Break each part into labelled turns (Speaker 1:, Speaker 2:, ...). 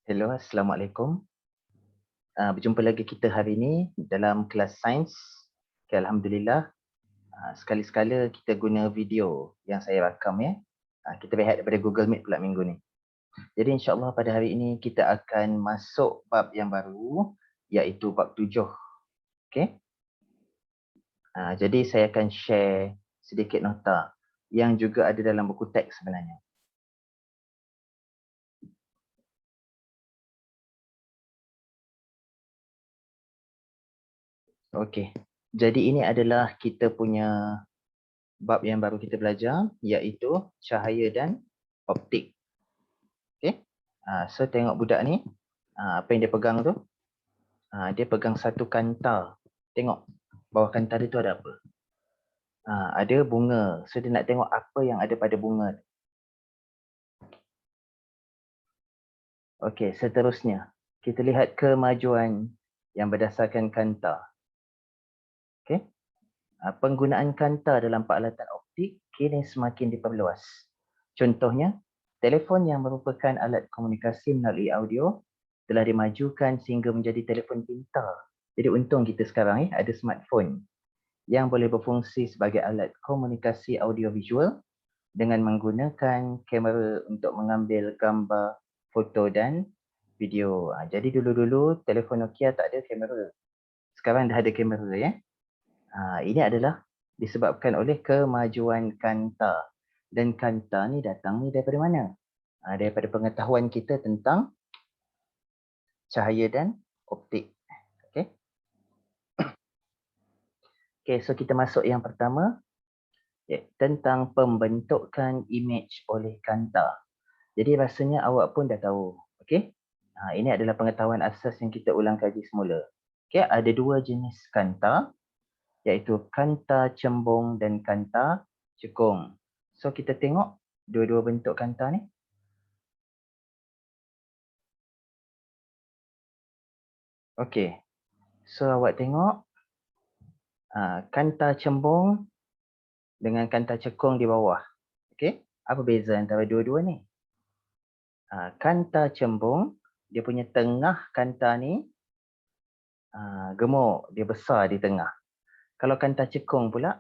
Speaker 1: Hello, Assalamualaikum. Berjumpa lagi kita hari ini dalam kelas sains. Okay, Alhamdulillah, sekali-sekala kita guna video yang saya rakam ya. Kita rehat daripada Google Meet pula minggu ni. Jadi insyaAllah pada hari ini kita akan masuk bab yang baru, iaitu bab 7. Okay? Jadi saya akan share sedikit nota yang juga ada dalam buku teks sebenarnya. Okey. Jadi ini adalah kita punya bab yang baru kita belajar, iaitu cahaya dan optik. Okey. So tengok budak ni, apa yang dia pegang tu? Dia pegang satu kanta. Tengok bawah kanta dia tu ada apa? Ada bunga. So dia nak tengok apa yang ada pada bunga. Okey, seterusnya kita lihat kemajuan yang berdasarkan kanta. Okey. Penggunaan kanta dalam peralatan optik kini semakin diperluas. Contohnya, telefon yang merupakan alat komunikasi melalui audio telah dimajukan sehingga menjadi telefon pintar. Jadi untung kita sekarang ada smartphone yang boleh berfungsi sebagai alat komunikasi audio-visual dengan menggunakan kamera untuk mengambil gambar, foto dan video. Jadi dulu-dulu telefon Nokia tak ada kamera. Sekarang dah ada kamera ya. Ini adalah disebabkan oleh kemajuan kanta. Dan kanta ni datang ni daripada mana? Daripada pengetahuan kita tentang cahaya dan optik. Okey. Okey, so kita masuk yang pertama, tentang pembentukan imej oleh kanta. Jadi rasanya awak pun dah tahu. Okey. Ini adalah pengetahuan asas yang kita ulang kaji semula. Okey, ada dua jenis kanta, iaitu kanta cembung dan kanta cekung. So kita tengok dua-dua bentuk kanta ni. Okey. So awak tengok kanta cembung dengan kanta cekung di bawah. Okey. Apa beza antara dua-dua ni? Kanta cembung, dia punya tengah kanta ni gemuk, dia besar di tengah. Kalau kanta cekung pula,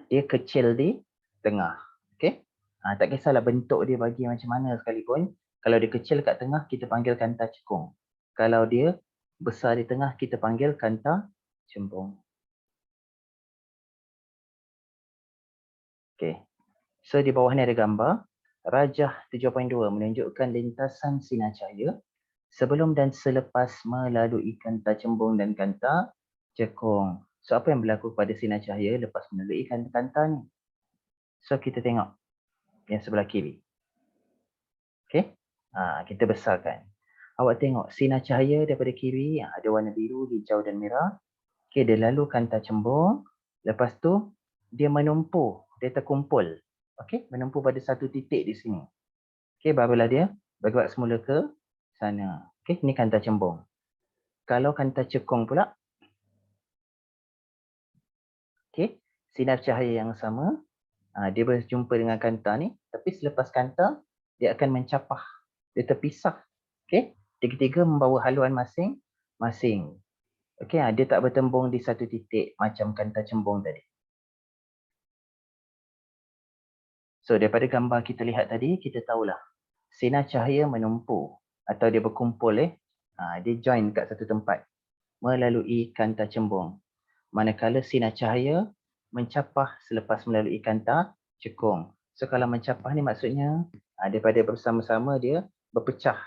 Speaker 1: dia kecil di tengah. Okey. Tak kisahlah bentuk dia bagi macam mana sekalipun, kalau dia kecil kat tengah, kita panggil kanta cekung. Kalau dia besar di tengah, kita panggil kanta cembung. Okey. So di bawah ni ada gambar. Rajah 7.2 menunjukkan lintasan sinar cahaya sebelum dan selepas melalui kanta cembung dan kanta cekung. So apa yang berlaku pada sinar cahaya lepas melalui kanta ni? So kita tengok yang sebelah kiri. Okey. Kita besarkan. Awak tengok sinar cahaya daripada kiri ada warna biru, hijau dan merah. Okey, dia lalu kanta cembung. Lepas tu dia menumpu, dia terkumpul. Okey, menumpu pada satu titik di sini. Okey, barulah dia bergerak semula ke sana. Okey, ni kanta cembung. Kalau kanta cekung pula, okey, sinar cahaya yang sama, dia berjumpa dengan kanta ni, tapi selepas kanta dia akan mencapah, dia terpisah. Okey, tiga-tiga membawa haluan masing-masing. Okey, dia tak bertembung di satu titik macam kanta cembung tadi. So daripada gambar kita lihat tadi, kita tahulah sinar cahaya menumpu atau dia berkumpul dia join kat satu tempat melalui kanta cembung. Manakala sinar cahaya mencapah selepas melalui kanta cekung. So kalau mencapah ni maksudnya daripada bersama-sama dia berpecah.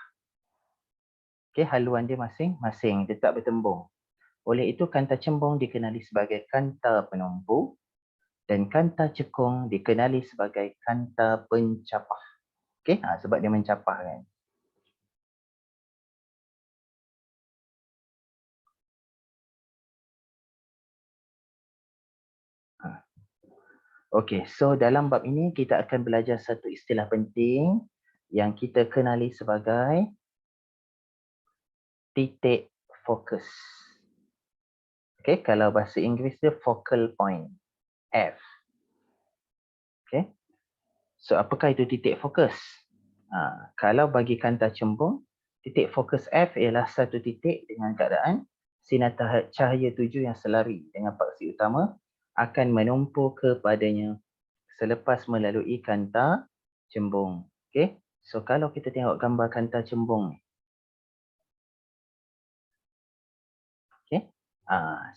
Speaker 1: Okey, haluan dia masing-masing, dia tak bertembung. Oleh itu kanta cembung dikenali sebagai kanta penumpu dan kanta cekung dikenali sebagai kanta pencapah. Okey, sebab dia mencapah kan. Okey, so dalam bab ini kita akan belajar satu istilah penting yang kita kenali sebagai titik fokus. Okey, kalau bahasa Inggeris dia focal point, F. Okey. So apakah itu titik fokus? Kalau bagi kanta cembung, Titik fokus F ialah satu titik dengan keadaan sinar cahaya tuju yang selari dengan paksi utama akan menumpu kepadanya selepas melalui kanta cembung. Okey. So kalau kita tengok gambar kanta cembung ni. Okey.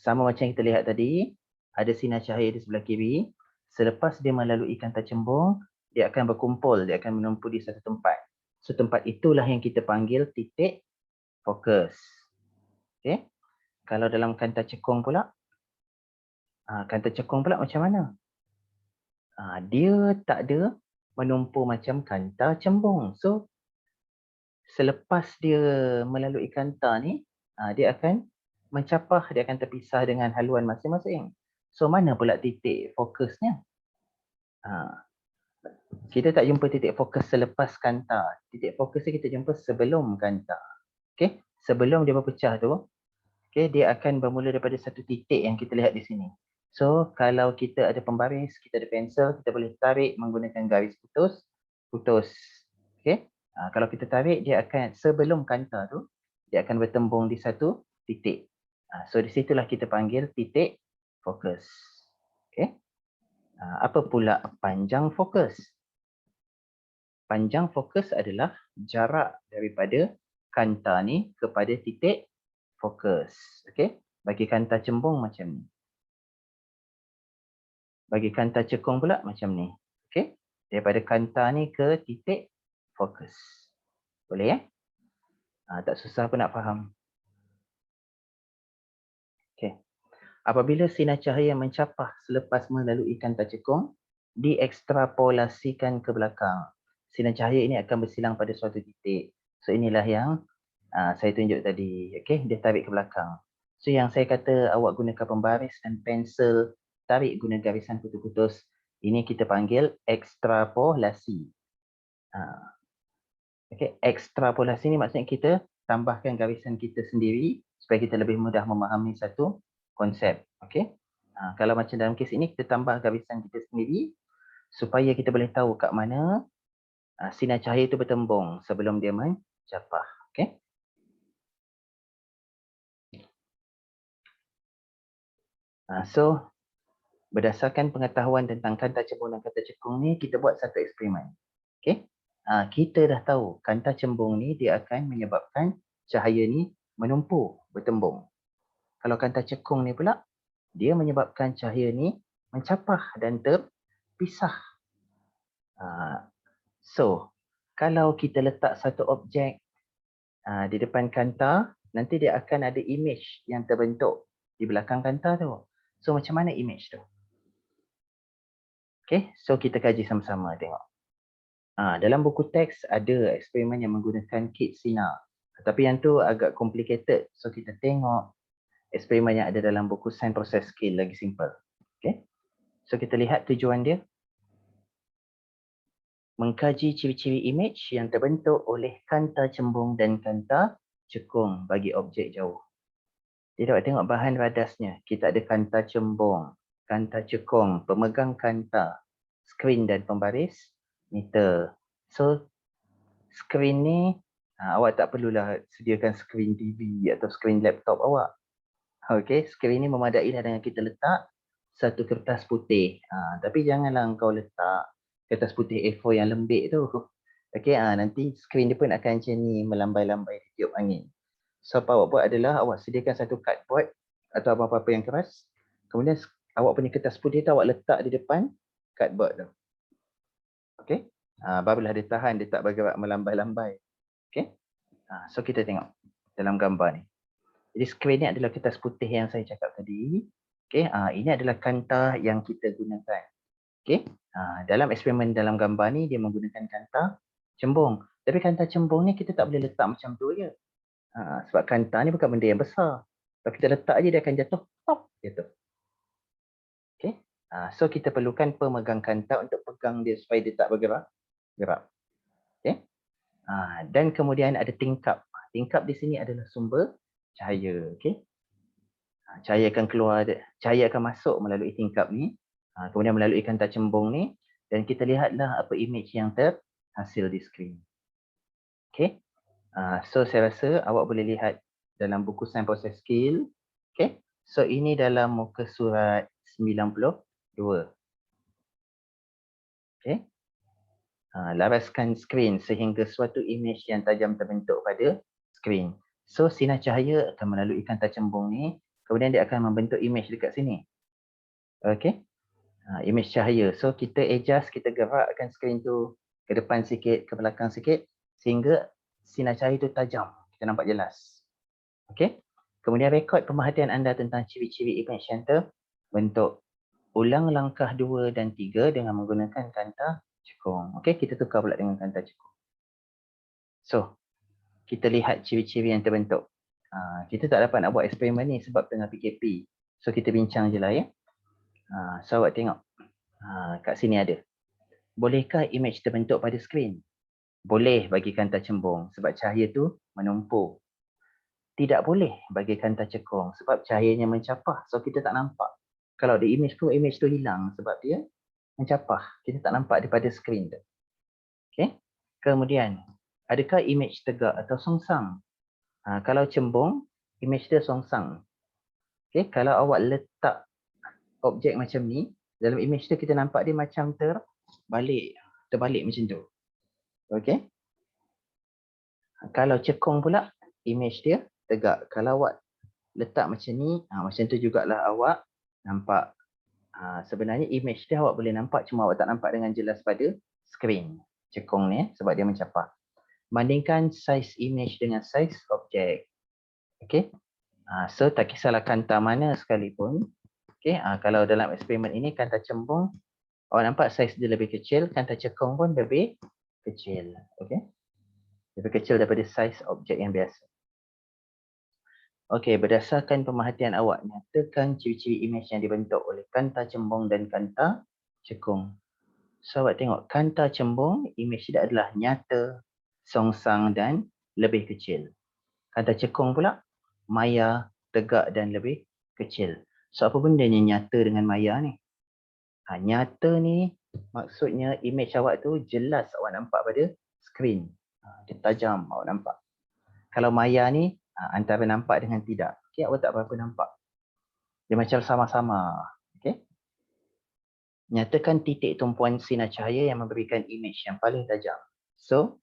Speaker 1: Sama macam yang kita lihat tadi, ada sinar cahaya di sebelah kiri. Selepas dia melalui kanta cembung, dia akan berkumpul, dia akan menumpu di satu tempat. So tempat itulah yang kita panggil titik fokus. Okey. Kalau dalam kanta cekung pula, kanta cekung pula macam mana? Dia tak ada menumpu macam kanta cembung. So selepas dia melalui kanta ni, dia akan mencapah, dia akan terpisah dengan haluan masing-masing. So mana pula titik fokusnya? Kita tak jumpa titik fokus selepas kanta. Titik fokus ni kita jumpa sebelum kanta. Okey, sebelum dia berpecah tu, okey, dia akan bermula daripada satu titik yang kita lihat di sini. So kalau kita ada pembaris, kita ada pensel, kita boleh tarik menggunakan garis putus. Okey. Kalau kita tarik, dia akan sebelum kanta tu, dia akan bertembung di satu titik. So di situlah kita panggil titik fokus. Okey. Apa pula panjang fokus? Panjang fokus adalah jarak daripada kanta ni kepada titik fokus. Okey. Bagi kanta cembung macam ni. Bagi kanta cekung pula macam ni. Okey. Daripada kanta ni ke titik fokus. Boleh ya? Tak susah pun nak faham. Okey. Apabila sinar cahaya mencapah selepas melalui kanta cekung, diekstrapolasikan ke belakang. Sinar cahaya ini akan bersilang pada suatu titik. So inilah yang saya tunjuk tadi. Okey, dia tarik ke belakang. So yang saya kata awak gunakan pembaris dan pensel, tarik guna garisan putus-putus, ini kita panggil ekstrapolasi. Okey, ekstrapolasi ni maksudnya kita tambahkan garisan kita sendiri supaya kita lebih mudah memahami satu konsep. Okey. Kalau macam dalam kes ini kita tambah garisan kita sendiri supaya kita boleh tahu kat mana sinar cahaya itu bertembung sebelum dia mencapah. Okey. So berdasarkan pengetahuan tentang kanta cembung dan kanta cekung ni, kita buat satu eksperimen. Okey. Kita dah tahu kanta cembung ni dia akan menyebabkan cahaya ni menumpu, bertembung. Kalau kanta cekung ni pula, dia menyebabkan cahaya ni mencapah dan terpisah. So, kalau kita letak satu objek di depan kanta, nanti dia akan ada image yang terbentuk di belakang kanta tu. So, macam mana image tu? Okay, so kita kaji sama-sama tengok. Dalam buku teks ada eksperimen yang menggunakan kit sinar. Tapi yang tu agak complicated. So, kita tengok eksperimen yang ada dalam buku Science Process Skill lagi simple. Okay. So kita lihat tujuan dia. Mengkaji ciri-ciri image yang terbentuk oleh kanta cembung dan kanta cekung bagi objek jauh. Dia dapat tengok bahan radasnya. Kita ada kanta cembung, kanta cekung, pemegang kanta, skrin dan pembaris, meter. So skrin ni awak tak perlulah sediakan skrin TV atau skrin laptop awak. Okey, skrin ni memadai dah dengan kita letak satu kertas putih. Tapi janganlah engkau letak kertas putih A4 yang lembik tu. Okey, nanti skrin dia pun akan macam ni melambai-lambai tiup angin. So apa awak buat adalah awak sediakan satu cardboard atau apa-apa yang keras. Kemudian awak punya kertas putih tu awak letak di depan cardboard tu. Okey. Barulah dia tahan, dia tak bergerak melambai-lambai. Okey. So kita tengok dalam gambar ni. Jadi skrin ni adalah kertas putih yang saya cakap tadi. Okey, ini adalah kanta yang kita gunakan. Okey, dalam eksperimen dalam gambar ni dia menggunakan kanta cembung. Tapi kanta cembung ni kita tak boleh letak macam tu je. Sebab kanta ni bukan benda yang besar. Kalau kita letak je dia akan jatuh, pop, jatuh. Okey, so kita perlukan pemegang kanta untuk pegang dia supaya dia tak bergerak. Okey, dan kemudian ada tingkap. Tingkap di sini adalah sumber cahaya. Okey. Cahaya akan keluar, cahaya akan masuk melalui tingkap ni, kemudian melalui kanta cembung ni, dan kita lihatlah apa image yang terhasil di skrin. Okey. So saya rasa awak boleh lihat dalam buku Sains Proses Skill. Okay. So ini dalam muka surat 92. Okay. Laraskan skrin sehingga suatu imej yang tajam terbentuk pada skrin. So sinar cahaya akan melalui kanta cembung ni, kemudian dia akan membentuk imej dekat sini. Okay. Imej cahaya. So kita adjust, kita gerakkan skrin tu ke depan sikit, ke belakang sikit sehingga sinar cahaya tu tajam. Kita nampak jelas. Okay. Kemudian rekod pemerhatian anda tentang ciri-ciri imej yang terbentuk. Ulang langkah 2 dan 3 dengan menggunakan kanta cekung. Okey, kita tukar pula dengan kanta cekung. So, kita lihat ciri-ciri yang terbentuk. Kita tak dapat nak buat eksperimen ni sebab tengah PKP. So, kita bincang je lah ya. So, awak tengok. Kat sini ada. Bolehkah imej terbentuk pada skrin? Boleh bagi kanta cembung sebab cahaya tu menumpuk. Tidak boleh bagi kanta cekung sebab cahayanya mencapah. So, kita tak nampak. Kalau ada imej tu hilang sebab dia mencapah. Kita tak nampak daripada skrin tu. Okay. Kemudian, adakah imej tegak atau songsang? Kalau cembung, imej dia songsang. Okay. Kalau awak letak objek macam ni, dalam imej tu kita nampak dia macam terbalik macam tu. Okay. Kalau cekung pula, imej dia tegak. Kalau awak letak macam ni, macam tu jugalah awak nampak. Sebenarnya imej dia awak boleh nampak, cuma awak tak nampak dengan jelas pada skrin cekung ni sebab dia mencapah. Bandingkan saiz imej dengan saiz objek. Okey. So tak kisahlah kanta mana sekalipun. Okey, kalau dalam eksperimen ini kanta cembung, awak nampak saiz dia lebih kecil, kanta cekung pun lebih kecil. Okey. Lebih kecil daripada saiz objek yang biasa. Okey, berdasarkan pemerhatian awak, nyatakan ciri-ciri imej yang dibentuk oleh kanta cembung dan kanta cekung. So awak tengok, kanta cembung, imej dia adalah nyata, songsang dan lebih kecil. Kanta cekung pula, maya, tegak dan lebih kecil. So apa benda yang nyata dengan maya ni? Nyata ni maksudnya imej awak tu jelas awak nampak pada skrin. Dia tajam awak nampak. Kalau maya ni antara nampak dengan tidak. Okay, awak tak berapa nampak. Dia macam sama-sama. Okay. Nyatakan titik tumpuan sinar cahaya yang memberikan imej yang paling tajam. So,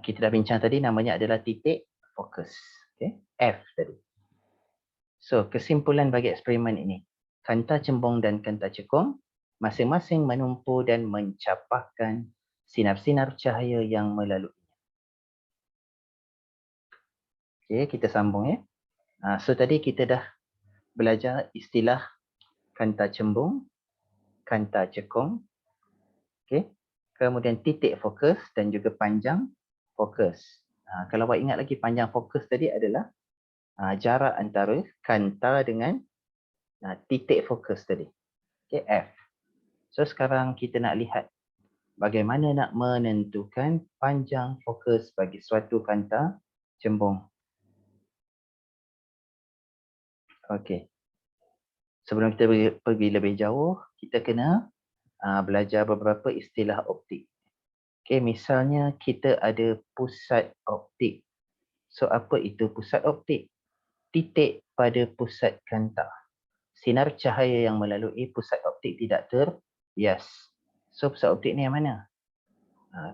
Speaker 1: kita dah bincang tadi namanya adalah titik fokus. Okay. F tadi. So, kesimpulan bagi eksperimen ini. Kanta cembung dan kanta cekung masing-masing menumpu dan mencapahkan sinar-sinar cahaya yang melalui. Okay, kita sambung ya. So, tadi kita dah belajar istilah kanta cembung, kanta cekung. Okay. Kemudian titik fokus dan juga panjang fokus. Kalau awak ingat lagi panjang fokus tadi adalah jarak antara kanta dengan titik fokus tadi. Okay, F. So sekarang kita nak lihat bagaimana nak menentukan panjang fokus bagi suatu kanta cembung. Okey. Sebelum kita pergi lebih jauh, kita kena belajar beberapa istilah optik. Okey, misalnya kita ada pusat optik. So apa itu pusat optik? Titik pada pusat kanta. Sinar cahaya yang melalui pusat optik tidak terbias. So pusat optik ni yang mana?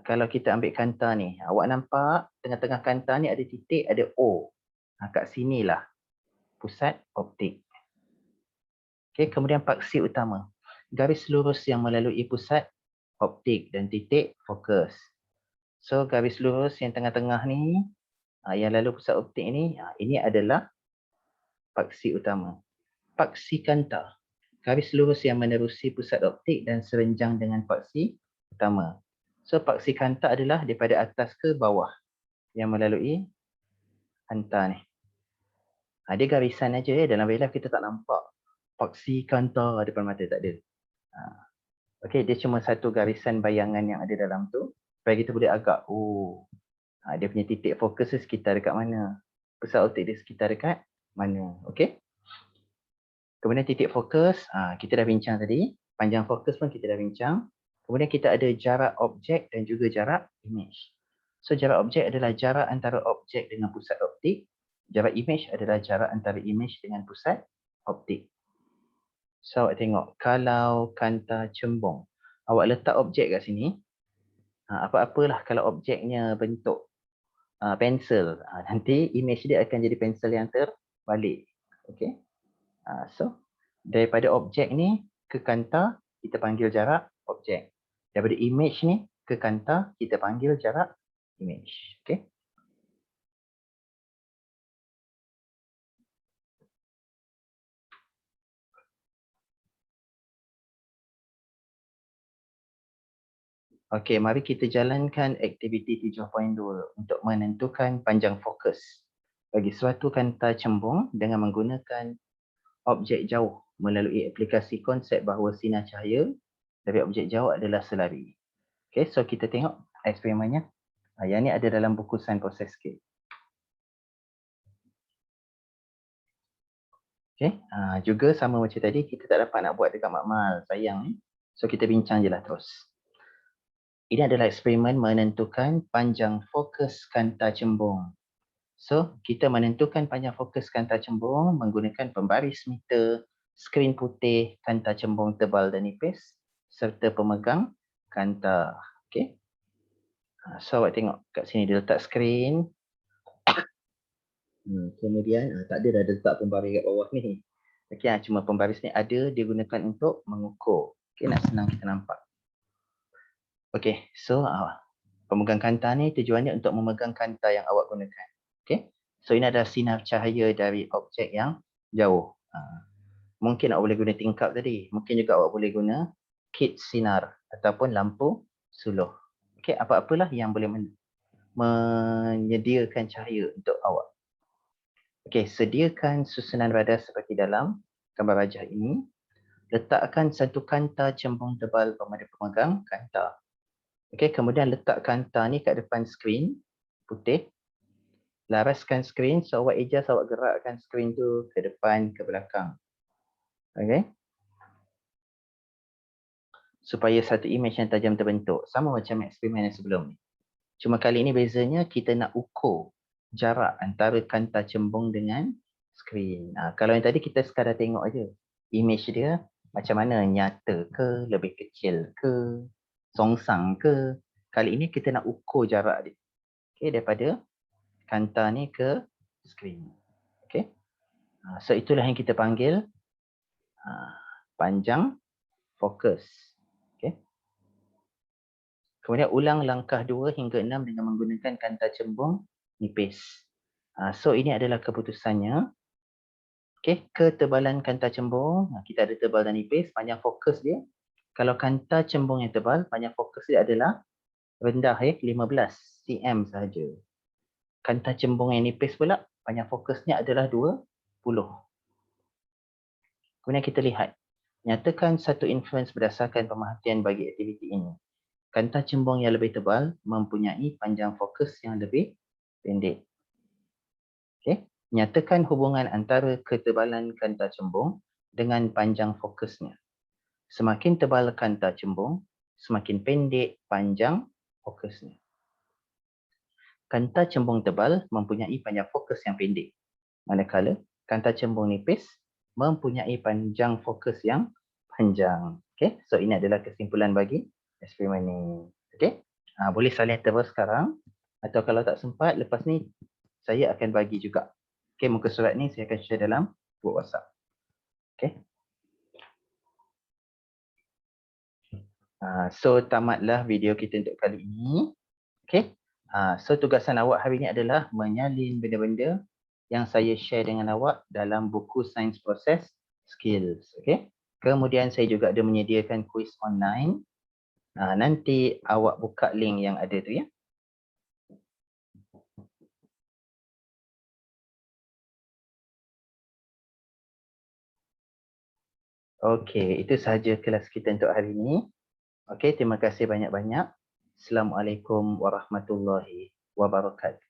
Speaker 1: Kalau kita ambil kanta ni, awak nampak tengah-tengah kanta ni ada titik, ada O. Kat sinilah pusat optik. Okay, kemudian paksi utama. Garis lurus yang melalui pusat optik dan titik fokus. So garis lurus yang tengah-tengah ni, yang lalu pusat optik ni, ini adalah paksi utama. Paksi kanta. Garis lurus yang menerusi pusat optik dan serenjang dengan paksi utama. So paksi kanta adalah daripada atas ke bawah yang melalui kanta ni. Dia garisan aja ya. Dalam real life kita tak nampak paksi kanta depan mata, tak ada. Okey, dia cuma satu garisan bayangan yang ada dalam tu supaya kita boleh agak, dia punya titik fokus sekitar dekat mana. Pusat optik dia sekitar dekat mana. Okey. Kemudian titik fokus, kita dah bincang tadi. Panjang fokus pun kita dah bincang. Kemudian kita ada jarak objek dan juga jarak imej. So jarak objek adalah jarak antara objek dengan pusat optik. Jarak image adalah jarak antara image dengan pusat optik. So awak tengok, kalau kanta cembung, awak letak objek kat sini, apa-apalah kalau objeknya bentuk pensel, nanti image dia akan jadi pensel yang terbalik. Okay. So daripada objek ni ke kanta, kita panggil jarak objek. Daripada image ni ke kanta, kita panggil jarak image. Okay. Okey, mari kita jalankan aktiviti 7.2 untuk menentukan panjang fokus bagi suatu kanta cembung dengan menggunakan objek jauh melalui aplikasi konsep bahawa sinar cahaya dari objek jauh adalah selari. Okey, so kita tengok eksperimennya. Yang ni ada dalam buku Sains Proses Scale. Okey, juga sama macam tadi, kita tak dapat nak buat dekat makmal, sayang ni. So kita bincang je lah terus. Ini adalah eksperimen menentukan panjang fokus kanta cembung. So, kita menentukan panjang fokus kanta cembung menggunakan pembaris meter, skrin putih, kanta cembung tebal dan nipis serta pemegang kanta. Okey. So, awak tengok kat sini dia letak skrin. Kemudian tak ada dah letak pembaris kat bawah ni. Okey, cuma pembaris ni ada dia gunakan untuk mengukur. Okey, nak senang kita nampak. Okey, so pemegang kanta ni tujuannya untuk memegang kanta yang awak gunakan. Okey. So ini adalah sinar cahaya dari objek yang jauh. Mungkin awak boleh guna tingkap tadi. Mungkin juga awak boleh guna kit sinar ataupun lampu suluh. Okey, apa-apalah yang boleh menyediakan cahaya untuk awak. Okey, sediakan susunan radar seperti dalam gambar rajah ini. Letakkan satu kanta cembung tebal pada pemegang kanta. Okey, kemudian letak kanta ni kat depan skrin putih. Laraskan skrin, so awak adjust, awak gerakkan skrin tu ke depan, ke belakang. Okey. Supaya satu image yang tajam terbentuk. Sama macam eksperimen yang sebelum ni. Cuma kali ini bezanya kita nak ukur jarak antara kanta cembung dengan skrin. Kalau yang tadi kita sekadar tengok aja. Image dia macam mana, nyata ke, lebih kecil ke, songsang ke. Kali ini kita nak ukur jarak dia. Okey, daripada kanta ni ke skrin. Okey. So itulah yang kita panggil panjang fokus. Okey. Kemudian ulang langkah 2 hingga 6 dengan menggunakan kanta cembung nipis. So ini adalah keputusannya. Okey, ketebalan kanta cembung, kita ada tebal dan nipis, panjang fokus dia. Kalau kanta cembung yang tebal, panjang fokus dia adalah rendah 15 cm sahaja. Kanta cembung yang nipis pula, panjang fokusnya adalah 20. Kemudian kita lihat, nyatakan satu inference berdasarkan pemerhatian bagi aktiviti ini. Kanta cembung yang lebih tebal mempunyai panjang fokus yang lebih pendek. Okay. Nyatakan hubungan antara ketebalan kanta cembung dengan panjang fokusnya. Semakin tebal kanta cembung, semakin pendek panjang fokusnya. Kanta cembung tebal mempunyai panjang fokus yang pendek. Manakala kanta cembung nipis mempunyai panjang fokus yang panjang. Okay. So ini adalah kesimpulan bagi eksperimen ni. Okay. Boleh salin terus sekarang. Atau kalau tak sempat, lepas ni saya akan bagi juga. Okay, muka surat ni saya akan share dalam group WhatsApp. Okay. So tamatlah video kita untuk kali ini. Okay. So tugasan awak hari ini adalah menyalin benda-benda yang saya share dengan awak dalam buku Sains Proses Skills. Okay. Kemudian saya juga ada menyediakan kuis online. Nanti awak buka link yang ada tu ya. Okey, itu sahaja kelas kita untuk hari ini. Okey, terima kasih banyak-banyak. Assalamualaikum warahmatullahi wabarakatuh.